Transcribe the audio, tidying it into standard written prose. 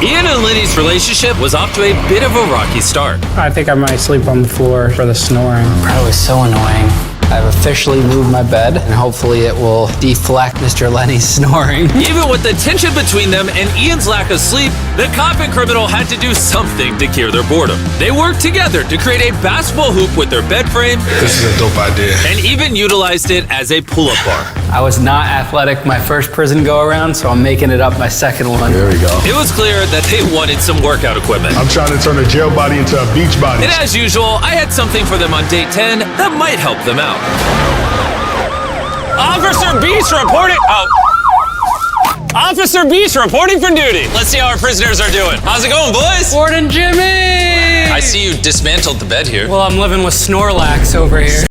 Ian and Lenny's relationship was off to a bit of a rocky start. I think I might sleep on the floor for the snoring. Probably so annoying. I've officially moved my bed, and hopefully it will deflect Mr. Lenny's snoring. Even with the tension between them and Ian's lack of sleep, the cop and criminal had to do something to cure their boredom. They worked together to create a basketball hoop with their bed frame. This is a dope idea. And even utilized it as a pull-up bar. I was not athletic my first prison go-around, so I'm making it up my second one. There we go. It was clear that they wanted some workout equipment. I'm trying to turn a jail body into a beach body. And as usual, I had something for them on day 10 that might help them out. Officer Beast reporting. Officer Beast reporting for duty. Let's see how our prisoners are doing. How's it going, boys? Warden Jimmy! I see you dismantled the bed here. Well, I'm living with Snorlax over here.